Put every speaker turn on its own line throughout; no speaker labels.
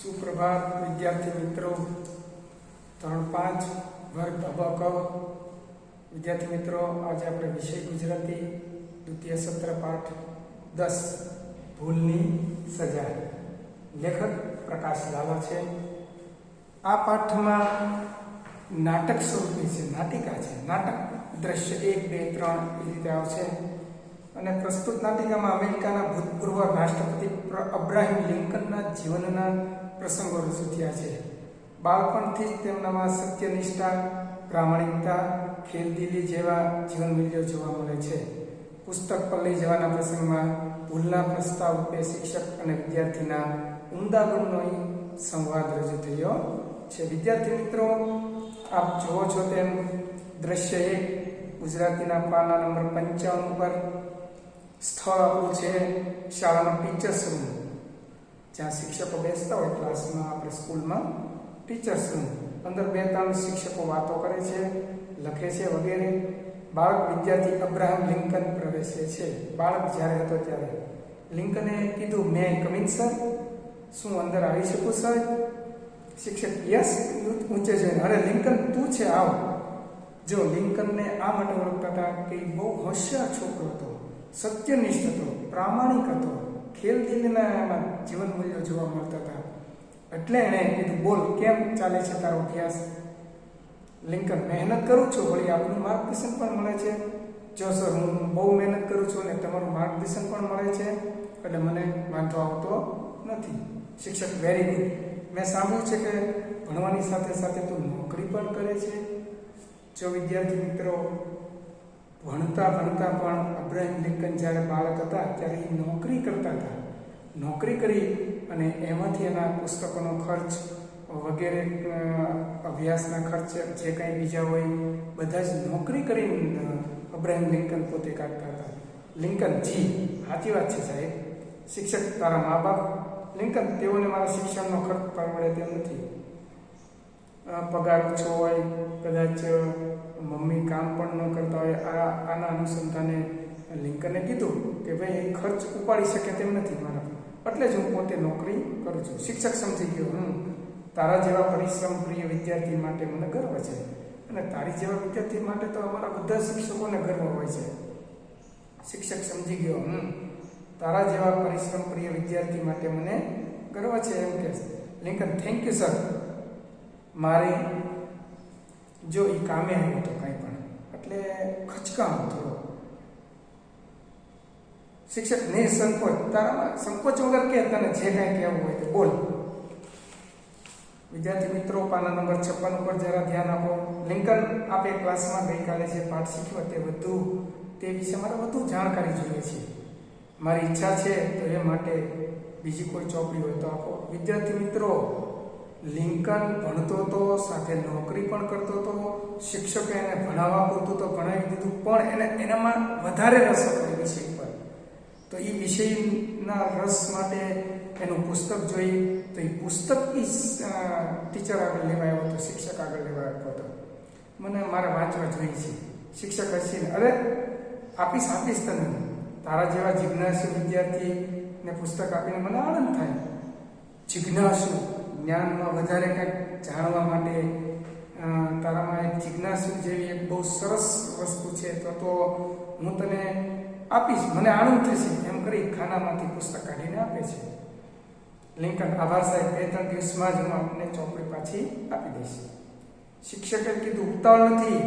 સુપ્રભાત વિદ્યાર્થી મિત્રો, ધોરણ 5 વર્ગ અબક. વિદ્યાર્થી મિત્રો, આજે આપણે વિષય ગુજરાતી દ્વિતીય સત્ર પાઠ 10 ભૂલની સજા, લેખક પ્રકાશ લાલા છે. આ પાઠમાં નાટક સ્વરૂપે છે, નાટિકા છે. નાટક દ્રશ્ય 1, 2, 3 એ રીતે આવશે. અને પ્રસ્તુત નાટિકામાં અમેરિકાના ભૂતપૂર્વ રાષ્ટ્રપતિ અબ્રાહમ લિંકનના જીવનના પ્રસંગો રજૂ થયા છે. બાળપણથી જ તેમનામાં સત્યનિષ્ઠા, પ્રામાણિકતા, ખેલદિલી જેવા જીવન મૂલ્યો જોવા મળે છે. પુસ્તક પર લઈ જવાના પ્રસંગમાં ભૂલના પ્રસ્તાવ રૂપે શિક્ષક અને વિદ્યાર્થીના ઉમદા ગુણનો સંવાદ રજૂ થયો છે. વિદ્યાર્થી મિત્રો, આપ જુઓ છો તેમ દ્રશ્ય 1 ગુજરાતીના પાના નંબર 55 પર સ્થળ આપણું છે શાળાનો ટીચર્સ રૂમ, જ્યાં શિક્ષકો બેસતા હોય ક્લાસમાં, આપણે સ્કૂલમાં ટીચર્સ રૂમ. અંદર 2-3 શિક્ષકો વાતો કરે છે, લખે છે વગેરે. બાળક વિદ્યાર્થી અબ્રાહમ લિંકન પ્રવેશે છે. બાળક જ્યારે હતો ત્યારે લિંકને કીધું, મે કમિન સર? શું અંદર આવી શકું સર? શિક્ષક યસ ઊંચે છે. અરે લિંકન તું છે, આવ. જો લિંકનને આ માટે ઓળખતા હતા કે બહુ હોશિયાર છોકરો હતો, સત્યનિષ્ઠ હતો, પ્રામાણિક હતો, ખેલદિલીના જીવન મૂલ્યો જોવા મળતા હતા. એટલે એણે કીધું, બોલ કેમ ચાલે છે તારો અભ્યાસ? લિંકન, મહેનત કરું છું, વળી આપનું માર્ગદર્શન પણ મળે છે. જો સર, હું બહુ મહેનત કરું છું અને તમારું માર્ગદર્શન પણ મળે છે, એટલે મને વાંધો આવતો નથી. શિક્ષક, વેરી ગુડ. મેં સાંભળ્યું છે કે ભણવાની સાથે સાથે તું નોકરી પણ કરે છે. જો વિદ્યાર્થી મિત્રો, ભણતા પણ અબ્રાહમ લિંકન જ્યારે બાળક હતા ત્યારે એ નોકરી કરતા હતા. નોકરી કરી અને એમાંથી એના પુસ્તકોનો ખર્ચ વગેરે, અભ્યાસના ખર્ચ જે કંઈ બીજા હોય, બધા જ નોકરી કરીને અબ્રાહમ લિંકન પોતે કાઢતા હતા. લિંકન, જી સાચી વાત છે સાહેબ. શિક્ષક, તારા મા બાપ? લિંકન, તેઓને મારા શિક્ષણનો ખર્ચ પરવડે તેમ નથી. પગાર ઓછો હોય, કદાચ મમ્મી કામ પણ ન કરતા હોય. આના અનુસંધાને લિંકને કીધું કે ભાઈ ખર્ચ ઉપાડી શકે તેમ નથી મારા, એટલે જ હું પોતે નોકરી કરું છું. શિક્ષક સમજી ગયો, તારા જેવા પરિશ્રમ પ્રિય વિદ્યાર્થી માટે મને ગર્વ છે, અને તારી જેવા વિદ્યાર્થી માટે તો અમારા બધા શિક્ષકોને ગર્વ હોય છે. શિક્ષક સમજી ગયો, તારા જેવા પરિશ્રમ પ્રિય વિદ્યાર્થી માટે મને ગર્વ છે એમ કે. Lincoln, thank you sir. મારે જો એ કામે આવ્યું તો કાંઈ પણ, એટલે ખચકામ થોડો. શિક્ષક, ને સંકોચ, તારામાં સંકોચ વગર કે તને જે કાંઈ કહેવું હોય તો બોલ. વિદ્યાર્થી મિત્રો, પાના નંબર 56 ઉપર જરા ધ્યાન આપો. લિંકન, આપે ક્લાસમાં ગઈકાલે જે પાઠ શીખ્યો તે વિશે મારે વધુ જાણકારી જોઈએ છે. મારી ઈચ્છા છે તો એ માટે બીજી કોઈ ચોપડી હોય તો આપો. વિદ્યાર્થી મિત્રો, લિંકન ભણતો હતો, સાથે નોકરી પણ કરતો હતો. શિક્ષકે એને ભણાવવા પૂરતું તો ભણાવી દીધું, પણ એનામાં વધારે રસ હતો એ વિષય પર. તો એ વિષયના રસ માટે એનું પુસ્તક જોઈ, તો એ પુસ્તક ટીચર આગળ લેવાયો હતો, શિક્ષક આગળ લેવાયો હતો. મને મારા વાંચવા જોઈએ છે. શિક્ષક હસીને, અરે આપીશ તને. તારા જેવા જિજ્ઞાસુ વિદ્યાર્થીને પુસ્તક આપીને મને આનંદ થાય. જિજ્ઞાસુ, જ્ઞાનમાં વધારે કંઈક જાણવા માટે તારામાં એક જિજ્ઞાસુ જેવી એક બહુ સરસ વસ્તુ છે, તો હું તને આપીશ, મને આનંદ થશે એમ કરી ખાનામાંથી પુસ્તક કાઢીને આપે છે. લિંકન, આભાર સાહેબ, 2-3 દિવસમાં જ હું આપને ચોપડી પાછી આપી દઈશ. શિક્ષકે કીધું, ઉતાવળ નથી,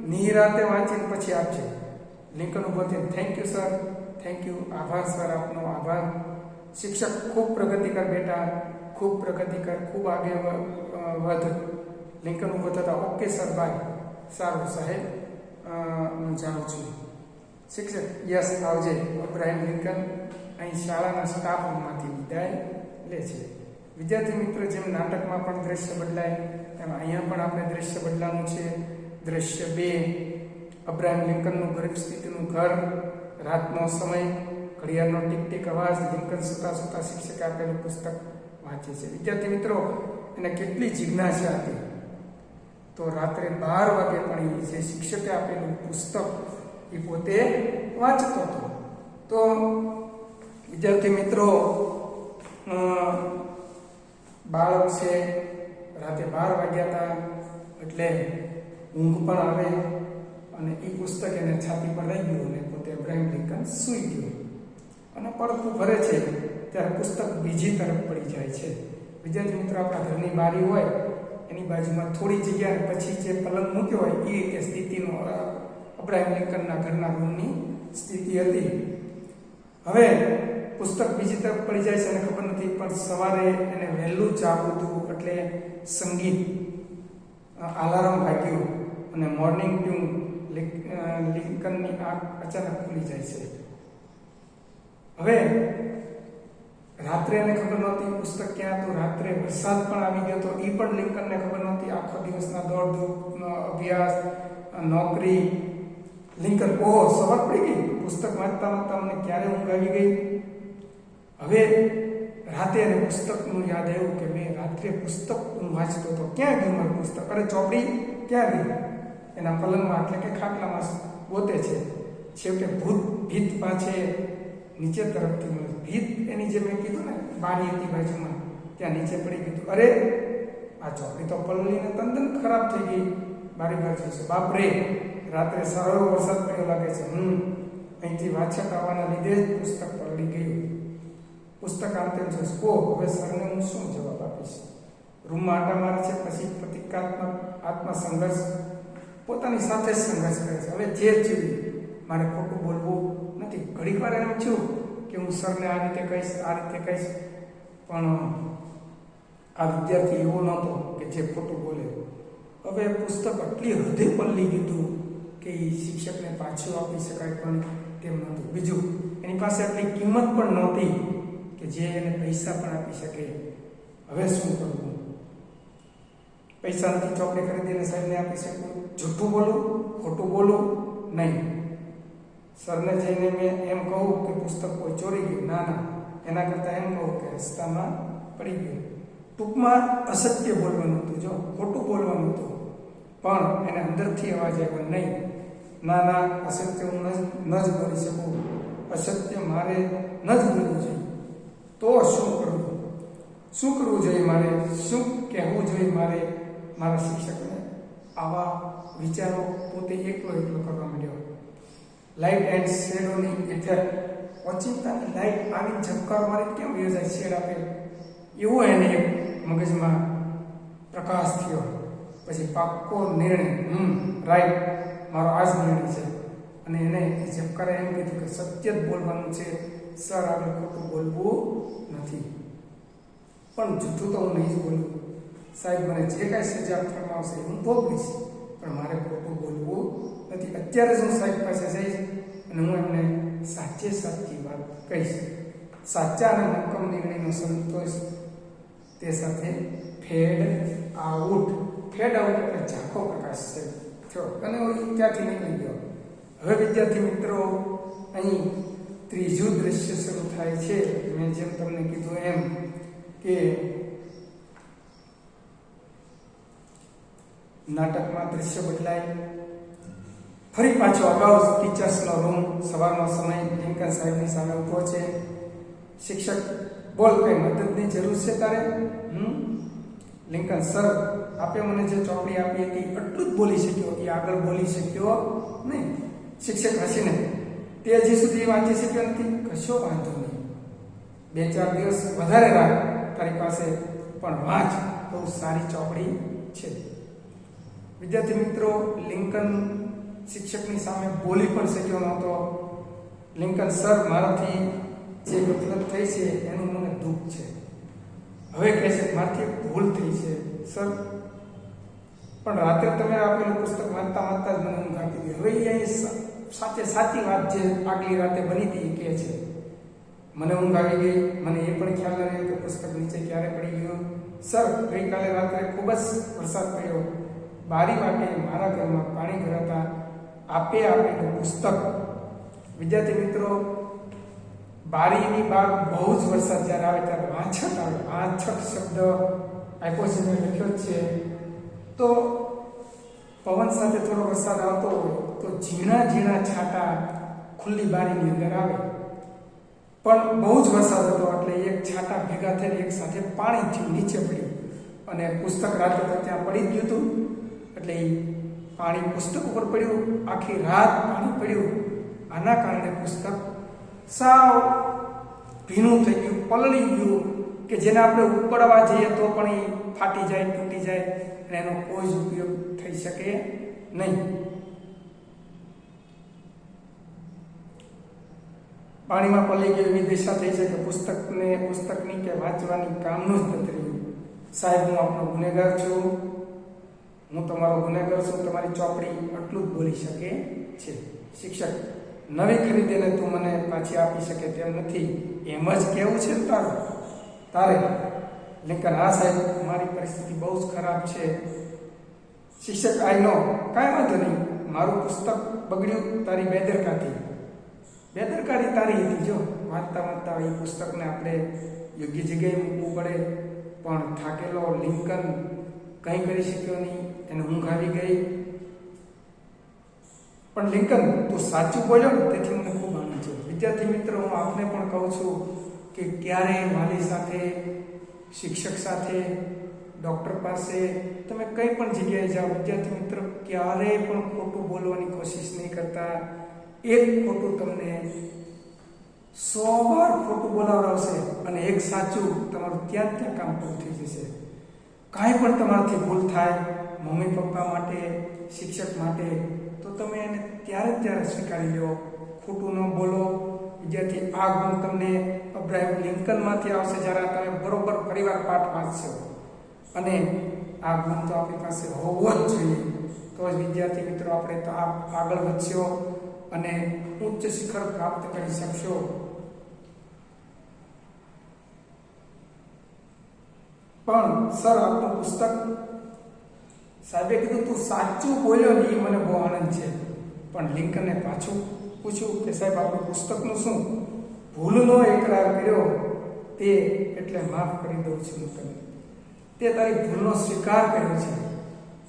નિરાતે વાંચીને પછી આપજે. લિંકન ઉભો થઈને, thank you sir, thank you, આભાર સર, આપનો આભાર. શિક્ષક, ખૂબ પ્રગતિ કર બેટા, ખૂબ પ્રગતિ કર, ખૂબ આગે વધ. લિંકન ઉભો થતા, ઓકે સર, બાય. સારું સાહેબ, હું જાઉં છું. શિક્ષક, યસ, આવજે. અબ્રાહમ લિંકન અહીં શાળાના સ્ટાફ રૂમમાંથી વિદાય લે છે. વિદ્યાર્થી મિત્ર, જેમ નાટકમાં પણ દ્રશ્ય બદલાય, એમ અહીંયા પણ આપણે દ્રશ્ય બદલાનું છે. દ્રશ્ય 2, અબ્રાહમ લિંકનનું ગરીબ સ્થિતિનું ઘર, રાતનો સમય, ઘડિયાળનો ટીક ટીક અવાજ. લિંકન સુતા શિક્ષકે આપેલું પુસ્તક વાંચે છે. વિદ્યાર્થી મિત્રો, એને કેટલી જિજ્ઞાસા હતી, તો રાત્રે 12 વાગે પણ જે શિક્ષકે આપેલું પુસ્તક એ પોતે વાંચતો હતો. તો વિદ્યાર્થી મિત્રો, બાળક છે, રાતે 12 વાગ્યા હતા એટલે ઊંઘ પણ આવે અને એ પુસ્તક એને છાતી પર રહી ગયું અને પોતે અબ્રાહમ લિંકન સૂઈ ગયો અને પડખું ભરે છે ત્યારે પુસ્તક બીજી તરફ પડી જાય છે. વિદ્યાર્થી મિત્રો, આપણા ઘરની બારી હોય એની બાજુમાં થોડી જગ્યા પછી જે પલંગ મૂક્યો હોય એ રીતે સ્થિતિનો અબ્રાહમ લિંકનના ઘરના રૂમની સ્થિતિ હતી. હવે પુસ્તક બીજી તરફ પડી જાય છે અને ખબર નથી, પણ સવારે એને વહેલું જાગવું હતું એટલે સંગીત અલાર્મ વાગ્યું અને મોર્નિંગ ટ્યુન લિંકનની આંખ અચાનક ખુલી જાય છે. હવે રાત્રે એને ખબર નહોતી પુસ્તક ક્યાં હતું. રાત્રે વરસાદ પણ આવી ગયો હતો, એ પણ લિંકનને ખબર નહોતી. આખો દિવસના દોડધૂપ, અભ્યાસ, નોકરી. લિંકન સવાર પડી ગઈ, પુસ્તક વાંચતા વાંચતા મને ક્યારે ઊંઘ આવી ગઈ. હવે રાતે એને પુસ્તકનું યાદ આવ્યું કે મેં રાત્રે પુસ્તક હું વાંચતો હતો, ક્યાં ગયું મારું પુસ્તક? અરે ચોપડી ક્યાં ગઈ? એના પલંગમાં એટલે કે ખાટલામાં ગોતે છે. છેવટે ભીત પાસે નીચે તરફથી મળે. ભીત એની જે મેં કીધું ને બારી હતી બાજુમાં, ત્યાં નીચે પડી ગયું. અરે આ ચોપડી તો પલળીને તદ્દન ખરાબ થઈ ગઈ. બારી બાજુ છે. બાપરે, રાત્રે સારો વરસાદ પડ્યો લાગે છે. અહીંથી વાછટ આવવાના લીધે જ પુસ્તક પલળી ગયું. પુસ્તક આમ તેમ છે. હવે સરને હું શું જવાબ આપીશ? રૂમમાં આટા મારે છે. પછી પ્રતિકાત્મક આત્મસંઘર્ષ, પોતાની સાથે જ સંઘર્ષ કરે છે. હવે જે થયું, મારે ખોટું બોલવું નથી. ઘડીક વાર એમ થયું કે હું સરને આ રીતે કહીશ, આ રીતે કહીશ, પણ આ વિદ્યાર્થી એવો નહોતો કે જે ખોટું બોલે. હવે પુસ્તક આટલી હદે પલળી ગયું કે એ શિક્ષકને પાછું આપી શકાય પણ તેમ નહોતું. બીજું, એની પાસે આટલી કિંમત પણ નહોતી કે જે એને પૈસા પણ આપી શકે. હવે શું કરવું? પૈસા નથી, ચોપડી ખરીદીને સાહેબને આપી શકું. જૂઠું બોલું, ખોટું બોલું નહીં. સરને જઈને મેં એમ કહું કે પુસ્તક કોઈ ચોરી ગયું? ના, એના કરતાં એમ કહું કે રસ્તામાં પડી ગયું. ટૂંકમાં અસત્ય બોલવાનું હતું, જો ખોટું બોલવાનું હતું, પણ એને અંદરથી અવાજ આવ્યો નહીં. ના, અસત્ય હું ન જ બોલી શકું. અસત્ય મારે ન જ બોલવું જોઈએ. તો શું કરવું? શું કરવું જોઈએ મારે? શું કહેવું જોઈએ મારે મારા શિક્ષકને? આવા વિચારો પોતે એકલો કરવા માંડ્યો. લાઇટ એન્ડ શેડોની ઇફેક્ટ. ઓચિંતાની લાઇટ આવી ઝબકાર મારી કેમ યોજાય, શેડ આપે એવો એને એક મગજમાં પ્રકાશ થયો. પછી પાક્કો નિર્ણય, રાઈટ, મારો આ જ નિર્ણય છે. અને એને ઝબકારે એમ કીધું કે સત્ય જ બોલવાનું છે, સર આગળ ખોટું બોલવું નથી. પણ જૂઠું તો હું નહીં જ બોલું. સાહેબ મને જે કાંઈ સજા ફરમાવશે હું ભોગવીશ, પણ મારે ખોટું બોલવું નથી. અત્યારે જ હું સાહેબ પાસે જઈશ અને હું એમને સાચી વાત કહીશ. સાચા અને મક્કમ નિર્ણયનો સંતોષ તે સાથે ફેડ આઉટ એટલે ઝાંખો પ્રકાશ થયો અને ત્યાંથી નીકળી ગયો. હવે વિદ્યાર્થી મિત્રો, અહીં ત્રીજું દ્રશ્ય શરૂ થાય છે. મેં જેમ તમને કીધું એમ કે નાટકમાં દ્રશ્ય બદલાય. ફરી પાછો અગાઉ ટીચર્સનો રૂમ, સવારનો સમય. લિંકન સાહેબની સામે ઊભો છે. શિક્ષક, બોલ, કઈ મદદની જરૂર છે તારે? લિંકન, સર આપે મને જે ચોપડી આપી હતી એટલું જ બોલી શક્યો, એ આગળ બોલી શક્યો નહીં. શિક્ષક હસીને, તે હજી સુધી વાંચી શક્યો નથી? કશો વાંધો નહીં, 2-4 દિવસ વધારે રાખ તારી પાસે, પણ વાંચ, બહુ સારી ચોપડી છે. વિદ્યાર્થી મિત્રો, લિંકન શિક્ષકની સામે બોલી પણ શક્યો નહોતો. લિંકન, સર મારાથી જે ગફલત થઈ છે એનું મને દુઃખ છે. હવે કહે છે મારાથી ભૂલ થઈ છે સર, પણ રાત્રે તમે આપેલું પુસ્તક વાંચતા જ મને ઊંઘ આપી દીધી. હવે એ સાચી વાત જે આગલી રાતે બની હતી કહે છે, મને ઊંઘ આવી ગઈ. મને એ પણ ખ્યાલ ન રહ્યો કે પુસ્તક નીચે ક્યારે પડી ગયું. સર, ગઈકાલે રાત્રે ખૂબ જ વરસાદ પડ્યો. બારી વાટે મારા ઘરમાં પાણી ભરાતા આપે આપેલું પુસ્તક. વિદ્યાર્થી મિત્રો, બારીની બહાર બહુ જ વરસાદ જ્યારે આવે ત્યારે વાછટ આવે. વાછટ શબ્દ આપ્યો છે, મેં લખ્યો છે. તો પવન સાથે થોડો વરસાદ આવતો હોય તો ઝીણા છાંટા ખુલ્લી બારીની અંદર આવે. પણ બહુ જ વરસાદ હતો એટલે એક છાંટા ભેગા થઈને એક સાથે પાણી થયું, નીચે પડ્યું અને પુસ્તક રાતે તો ત્યાં પડી જ ગયું હતું. એટલે એ પાણી પુસ્તક ઉપર પડ્યું, આખી રાત પાણી પડ્યું. આના કારણે પુસ્તક સાવ ભીનું થઈ ગયું, પલળી ગયું, કે જેને આપણે ઉપાડવા જઈએ તો પણ એ ફાટી જાય, તૂટી જાય અને એનો કોઈ જ ઉપયોગ થઈ શકે નહીં. પાણીમાં પલળી ગયું એવી દિશા થઈ છે કે પુસ્તકની કે વાંચવાની કામનું જ નથી રહ્યું. સાહેબ, હું આપનો ગુનેગાર છું, હું તમારો ગુનેગાર છું, તમારી ચોપડી આટલું જ બોલી શકે છે. શિક્ષક, નવી ખરીદીને તું મને પાછી આપી શકે તેમ નથી, એમ જ કેવું છે તારે? લિંકન, હા સાહેબ, મારી પરિસ્થિતિ બહુ જ ખરાબ છે. શિક્ષક, આઈ નો, કાંઈ વાંધો નહીં, મારું પુસ્તક બગડ્યું તારી બેદરકારી તારી હતી. જો વાંચતા એ પુસ્તકને આપણે યોગ્ય જગ્યાએ મૂકવું પડે, પણ થાકેલો લિંકન કંઈ કરી શક્યો નહીં, એને ઊંઘ આવી ગઈ. પણ લિંકન, તું સાચું બોલ્યો ને, તેથી મને ખૂબ આનંદ છે. વિદ્યાર્થી મિત્રો, હું આપને પણ કહું છું કે ક્યારેય વાલી સાથે, શિક્ષક સાથે, ડૉક્ટર પાસે, તમે કંઈ પણ જગ્યાએ જાઓ, વિદ્યાર્થી મિત્રો ક્યારેય પણ ખોટું બોલવાની કોશિશ નહીં કરતા. એક ખોટું તમને 100 વાર ખોટું બોલાવડાવશે અને એક સાચું તમારું ત્યાં કામ પૂરું થઈ જશે. કાંઈ પણ તમારાથી ભૂલ થાય, મમ્મી પપ્પા માટે, શિક્ષક માટે, તો તમે એને ત્યારે સ્વીકારી લો, ખોટું ન બોલો. વિદ્યાર્થી, આ ગુણ તમને અબ્રાહમ લિંકનમાંથી આવશે જ્યારે તમે બરોબર પરિવાર પાઠ વાંચશો. અને આ ગુણ તો આપણી પાસે હોવો જ જોઈએ, તો જ વિદ્યાર્થી મિત્રો આપણે તો આગળ વધશો અને ઉચ્ચ શિખર પ્રાપ્ત કરી શકશો. પણ સર, આપનું પુસ્તક, સાહેબે કીધું તું સાચું બોલ્યો ને, એ મને બહુ આનંદ છે. પણ લિંકને પાછું પૂછ્યું કે સાહેબ, આપણું પુસ્તકનું શું? ભૂલનો એકરાર કર્યો તે એટલે માફ કરી દઉં છું હું તને. તે તારી ભૂલનો સ્વીકાર કર્યો છે.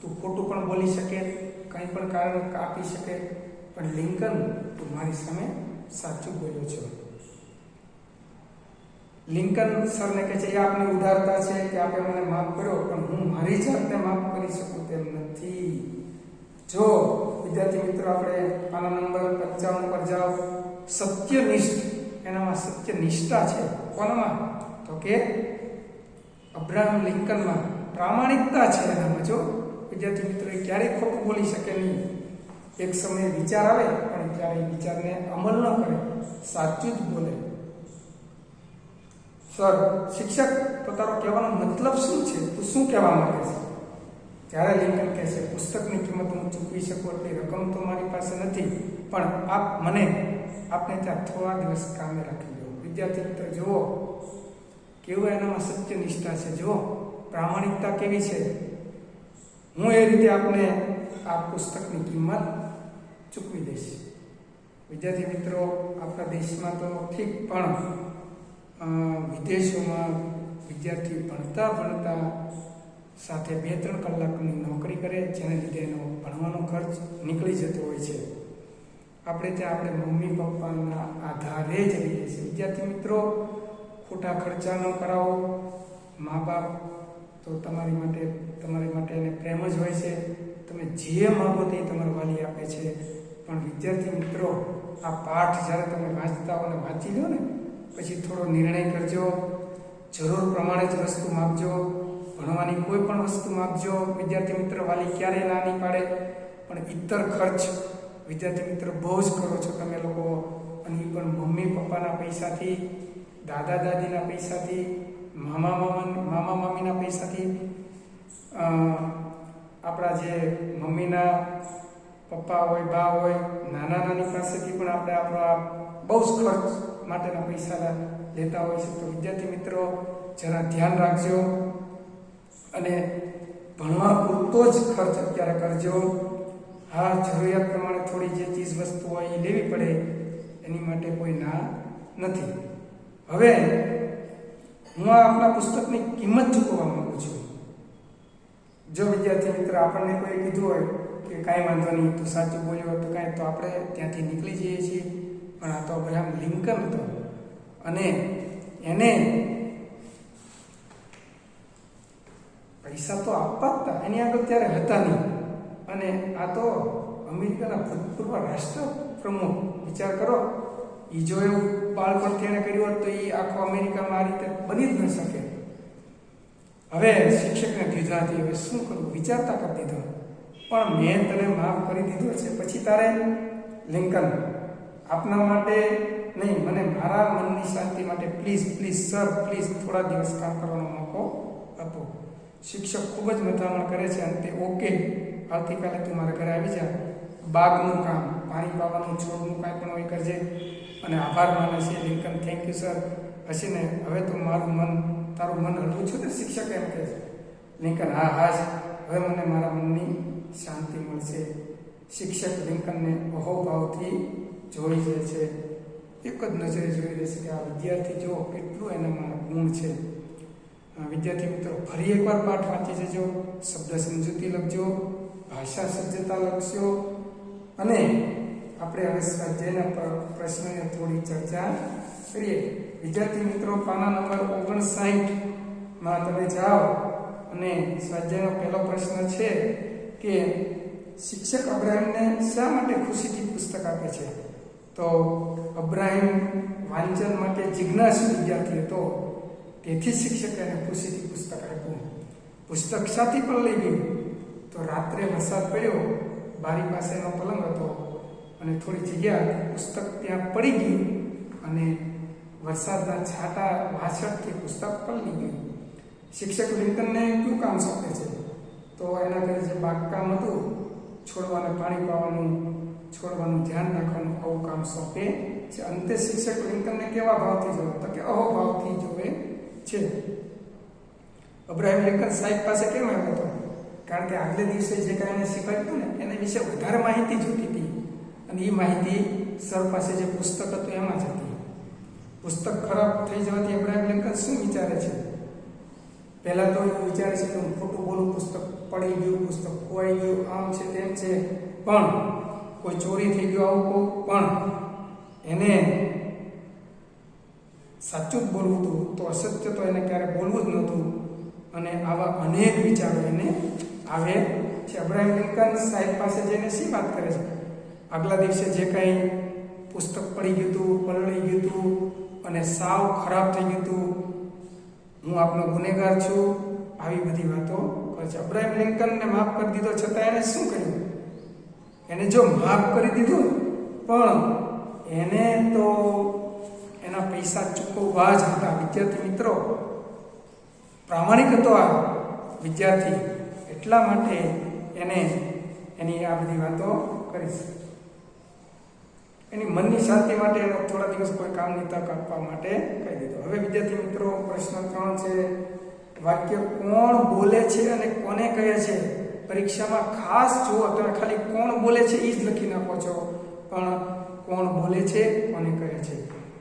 તું ખોટું પણ બોલી શકે, કંઈ પણ કારણ આપી શકે, પણ લિંકન, તું મારી સામે સાચું બોલ્યો છો. લિંકન સરને કહે છે, એ આપની ઉદારતા છે કે આપે મને માફ કર્યો, પણ હું મારી જાતને માફ કરી શકું તેમ નથી. જો વિદ્યાર્થી મિત્રો, આપણે પાના નંબર 55 પર જાઓ. સત્યનિષ્ઠ, એનામાં સત્યનિષ્ઠા છે. કોનામાં? તો કે અબ્રાહમ લિંકનમાં પ્રામાણિકતા છે એનામાં. જો વિદ્યાર્થી મિત્રો, એ ક્યારેય ખોટું બોલી શકે નહીં. એક સમયે વિચાર આવે પણ ત્યારે વિચારને અમલ ન કરે, સાચું જ બોલે. સર, શિક્ષક, તો તારો કહેવાનો મતલબ શું છે? તું શું કહેવા માંગે છે? ત્યારે લિંકન કહે છે, પુસ્તકની કિંમત હું ચૂકવી શકું એટલી રકમ તો મારી પાસે નથી, પણ આપને ત્યાં થોડા દિવસ કામે રાખી દો. વિદ્યાર્થી મિત્ર, જુઓ કેવું એનામાં સત્યનિષ્ઠા છે, જુઓ પ્રામાણિકતા કેવી છે. હું એ રીતે આપને આ પુસ્તકની કિંમત ચૂકવી દઈશ. વિદ્યાર્થી મિત્રો, આપણા દેશમાં તો ઠીક, પણ વિદેશોમાં વિદ્યાર્થી ભણતા સાથે 2-3 કલાકની નોકરી કરે, જેને લીધે એનો ભણવાનો ખર્ચ નીકળી જતો હોય છે. આપણે ત્યાં આપણે મમ્મી પપ્પાના આધારે જ રહીએ છીએ. વિદ્યાર્થી મિત્રો, ખોટા ખર્ચા ન કરાવો. મા બાપ તો તમારી માટે એને પ્રેમ જ હોય છે. તમે જે માગો તે તમારા વાલી આપે છે. પણ વિદ્યાર્થી મિત્રો, આ પાઠ જ્યારે તમે વાંચતા હો અને વાંચી લો ને, પછી થોડો નિર્ણય કરજો. જરૂર પ્રમાણે જ વસ્તુ માગજો. ભણવાની કોઈ પણ વસ્તુ માગજો. વિદ્યાર્થી મિત્ર, વાલી ક્યારેય ના નહીં પાડે. પણ ઇતર ખર્ચ વિદ્યાર્થી મિત્ર બહુ જ કરો છો તમે લોકો, અને એ પણ મમ્મી પપ્પાના પૈસાથી, દાદા દાદીના પૈસાથી, મામા મામીના પૈસાથી, આપણા જે મમ્મીના પપ્પા હોય, બા હોય, નાના નાની પાસેથી પણ આપણે આપણો બહુ જ ખર્ચ માટેના પૈસા લેતા હોય છે. તો વિદ્યાર્થી મિત્રો, જરા ધ્યાન રાખજો અને ભણવા પૂરતો જ ખર્ચ અત્યારે કરજો. હા, જરૂરિયાત પ્રમાણે થોડી જે ચીજ વસ્તુ હોય એ લેવી પડે, એની માટે કોઈ ના નથી. હવે હું આપણા પુસ્તકની કિંમત ચૂકવવા માંગુ છું. જો વિદ્યાર્થી મિત્ર, આપણને કોઈ કીધું હોય કે કાંઈ વાંધો નહીં, તું સાચું બોલ્યો તો કાંઈ, તો આપણે ત્યાંથી નીકળી જઈએ છીએ. પણ આ તો અબ્રાહમ લિંકન હતો, અને એને પૈસા તો આપવા જ હતા, એની આગળ ત્યારે હતા નહીં. અને આ તો અમેરિકાના ભૂતપૂર્વ રાષ્ટ્ર પ્રમુખ, વિચાર કરો, એ જો એવું બાળપણથી એને કર્યું હોત તો એ આખો અમેરિકામાં આ રીતે બની જ ન શકે. હવે શિક્ષકને કીધું હવે શું કરવું, વિચારતા કરી દીધો. પણ મેં તને માફ કરી દીધો છે, પછી તારે લિંકન આપના માટે નહીં, મને મારા મનની શાંતિ માટે પ્લીઝ પ્લીઝ સર પ્લીઝ થોડા દિવસ કામ કરવાનો મોકો આપો. શિક્ષક ખૂબ જ મથામણ કરે છે અને તે ઓકે, આવતીકાલે તું મારા ઘરે આવી જા, બાગનું કામ, પાણી પાવાનું, છોડનું કાંઈ પણ હોય કરજે. અને આભાર માને છે લિંકન. Thank you sir. હશે ને હવે તો મારું મન, તારું મન હળવું છું ને, શિક્ષક એમ કહે છે. લિંકન હા હા જ, હવે મને મારા મનની શાંતિ મળશે. શિક્ષક લિંકનને અહોભાવથી જોઈ જાય છે, એક જ નજરે જોઈ રહેશે કે આ વિદ્યાર્થી જો કેટલું એનામાં ગુણ છે. વિદ્યાર્થી મિત્રો, ફરી એકવાર પાઠ વાંચી જજો, શબ્દ સમજૂતી લખજો, ભાષા સજ્જતા લખજો, અને આપણે હવે સ્વાધ્યાયના પ્રશ્નોને થોડી ચર્ચા કરીએ. વિદ્યાર્થી મિત્રો, પાના નંબર 59માં તમે જાઓ અને સ્વાધ્યાયનો પહેલો પ્રશ્ન છે કે શિક્ષક અબ્રાહિમને શા માટે ખુશીથી પુસ્તક આપે છે? તો અબ્રાહિમ વાંચન માટે જિજ્ઞાસુ વિદ્યાર્થી હતો, તેથી શિક્ષકે એને ખુશીથી પુસ્તક આપ્યું. પુસ્તક સાથી પણ લઈ ગયું. તો રાત્રે વરસાદ પડ્યો, બારી પાસેનો પલંગ હતો અને થોડી જગ્યા, પુસ્તક ત્યાં પડી ગયું અને વરસાદના છાંટા વાછળથી પુસ્તક પલળી ગયું. શિક્ષક લિંકનને કયું કામ સોંપે છે? તો એના ઘરે જે બાગકામ હતું, છોડવાને પાણી પાવાનું, છોડવાનું ધ્યાન રાખવાનું, આવું કામ સોંપે છે. અંતે શિક્ષક લિંકનને કેવા ભાવથી જોવે? તો કે અહોભાવથી જોવે છે. અબ્રાહિમ લિંકન સાહેબ પાસે કેમ આવ્યો હતો? કારણ કે આગલે દિવસે જે કાંઈ એને શીખવાડ્યું ને એના વિશે વધારે માહિતી જોતી હતી, અને એ માહિતી સર પાસે જે પુસ્તક હતું એમાં જ હતી. પુસ્તક ખરાબ થઈ જવાથી અબ્રાહિમ લિંકન શું વિચારે છે? પહેલાં તો એવું વિચારે છે કે હું ખોટું બોલું, પુસ્તક પડી ગયું, પુસ્તક ખોવાઈ ગયું, આમ છે તેમ છે, પણ કોઈ ચોરી થઈ ગયું આવું કહું, પણ એને સાચું જ બોલવું હતું, તો અસત્ય તો એને ક્યારે બોલવું જ નહોતું. અને આવા અનેક વિચારો એને આવે છે. અબ્રાહિમ લિંકન સાહેબ પાસે જઈને શી વાત કરે છે? આગલા દિવસે જે કાંઈ પુસ્તક પડી ગયું હતું, પલળી ગયું હતું અને સાવ ખરાબ થઈ ગયું હતું, હું આપનો ગુનેગાર છું, આવી બધી વાતો કરે છે. અબ્રાહિમ લિંકનને માફ કરી દીધો, છતાં એને શું કર્યું? એને જો માફ કરી દીધું, પણ એને તો એના પૈસા ચૂકવવા જ હતા. વિદ્યાર્થી મિત્રો, પ્રામાણિક હતો આ વિદ્યાર્થી, એટલા માટે એને એની આ બધી વાતો કરી છે. એની મનની શાંતિ માટે એને થોડા દિવસ કોઈ કામની તક આપવા માટે કહી દીધો. હવે વિદ્યાર્થી મિત્રો, પ્રશ્ન 3 છે, વાક્ય કોણ બોલે છે અને કોને કહે છે? પરીક્ષામાં ખાસ જુઓ, તમે ખાલી કોણ બોલે છે એ જ લખી નાખો છો, પણ કોણ બોલે છે, કોને કહે છે.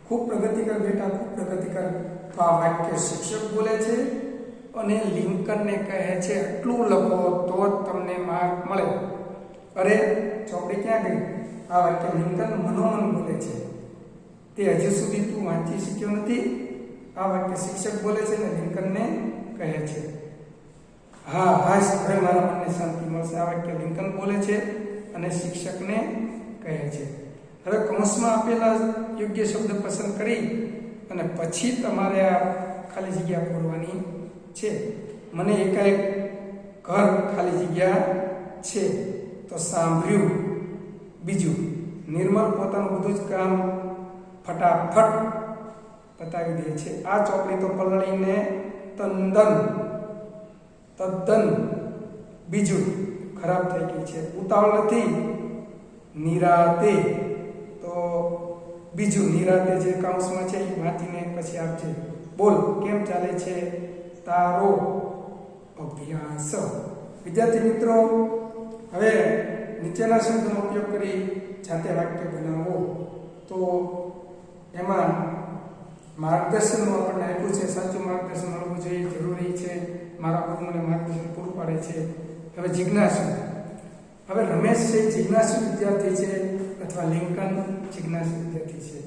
ખૂબ પ્રગતિ કર બેટા, ખૂબ પ્રગતિ કર. તો આ વાક્ય શિક્ષક બોલે છે અને લિંકનને કહે છે, એટલું લખો તો જ તમને માર્ક મળે. અરે ચોપડી ક્યાં ગઈ? આ વાક્ય લિંકન મનોમન બોલે છે, તે હજુ સુધી તું વાંચી શક્યો નથી. આ વાક્ય શિક્ષક બોલે છે અને લિંકનને કહે છે. હા હાશ, હવે મારા મનને શાંતિ મળશે. આ વાક્ય લિંકન બોલે છે અને શિક્ષકને કહે છે. હવે કૌંસમાં આપેલા યોગ્ય શબ્દ પસંદ કરી અને પછી તમારે આ ખાલી જગ્યા પૂરવાની છે. મને એકાએક ઘર ખાલી જગ્યા છે તો સાંભળ્યું. બીજું, નિર્મલ પોતાનું બધું જ કામ ફટાફટ પતાવી દે છે. આ ચોપડી તો પલળીને તદ્દન બીજું ખરાબ થઈ ગઈ છે. ઉતાવળ નથી, નિરાતે. તો બીજું નિરાતે જે કાઉન્સમાં છે એ વાંચીને પછી આપજે. બોલ, કેમ ચાલે છે તારો અભ્યાસ? વિદ્યાર્થી મિત્રો, હવે નીચેના શબ્દનો ઉપયોગ કરી જાતે વાક્ય બનાવો. તો એમાં માર્ગદર્શન આપણને આપ્યું છે, સાચું માર્ગદર્શન મળવું જોઈએ, જરૂરી છે. મારા ગુરુ મને માર્ગદર્શન પૂરું પાડે છે. હવે જિજ્ઞાસુ. હવે રમેશ છે જિજ્ઞાસુ વિદ્યાર્થી છે અથવા લિંકન જિજ્ઞાસુ વિદ્યાર્થી છે?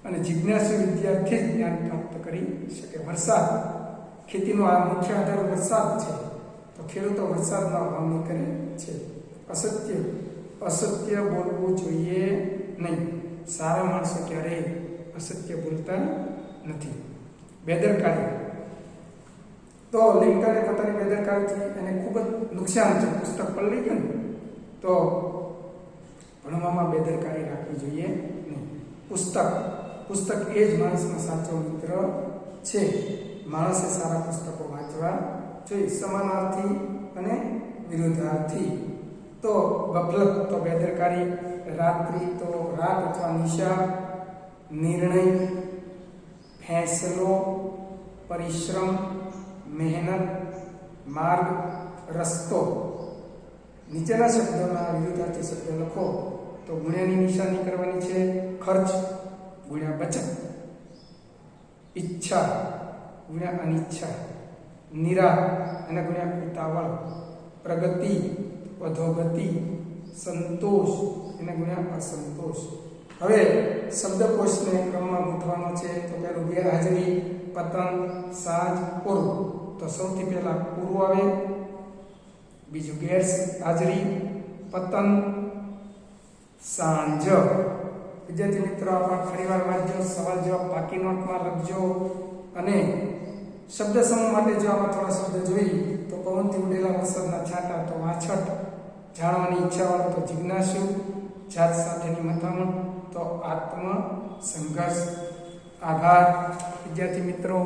અને જિજ્ઞાસુ વિદ્યાર્થી જ જ્ઞાન પ્રાપ્ત કરી શકે. વરસાદ, ખેતીનો આ મુખ્ય આધાર વરસાદ છે, તો ખેડૂતો વરસાદમાં વાવણી કરે છે. અસત્ય બોલવું જોઈએ નહીં. સારા માણસો ક્યારેય અસત્ય બોલતા નથી. બેદરકારી, તો લિંકને પોતાની બેદરકારીથી એને ખૂબ જ નુકસાન છે. પુસ્તક પલળી ગયું ને તો ભણવામાં બેદરકારી રાખવી જોઈએ નહીં. પુસ્તક એ જ માણસનો સાચો મિત્ર છે. માણસે સારા પુસ્તકો વાંચવા જોઈએ. સમાનાર્થી અને વિરુદ્ધાર્થી. તો ગફલત, તો બેદરકારી. રાત્રિ, તો રાત અથવા નિશા. નિર્ણય, ફેંસલો, પરિશ્રમ, મહેનત, માર્ગ, રસ્તો. નીચેના શબ્દોના વિરુદ્ધાર્થી શબ્દ લખો. તો ગુણ્યાની નિશાની કરવાની છે. ખર્ચ ગુણ્યા બચત, ઈચ્છા ગુણ્યા અનિચ્છા, નિરાશ અને ગુણ્યા ઉતાવળ, પ્રગતિ અધોગતિ, સંતોષ એને ગુણ્યા અસંતોષ. હવે શબ્દકોશને ક્રમમાં ગોઠવવાનો છે. તો પહેલું ગેરહાજરી, પતન, સાંજ, પૂર્વ. તો સૌથી પહેલા પૂર્વ આવે, બીજું ગેરહાજરી, પતન, સાંજ. વિદ્યાર્થી મિત્રો, આપણા ફરીવાર વાંચજો, સવાલ જવાબ પાકી નોટમાં લખજો. અને શબ્દ સમૂહ માટે જો આમાં થોડા શબ્દ જોઈ તો પવનથી ઉડેલા વરસાદના છાંટા, તો વાછટ. જાણવાની ઈચ્છાવાળો, તો જિજ્ઞાસુ. જાત સાથેની મથામણ, તો આત્મ સંઘર્ષ. આભાર વિદ્યાર્થી મિત્રો.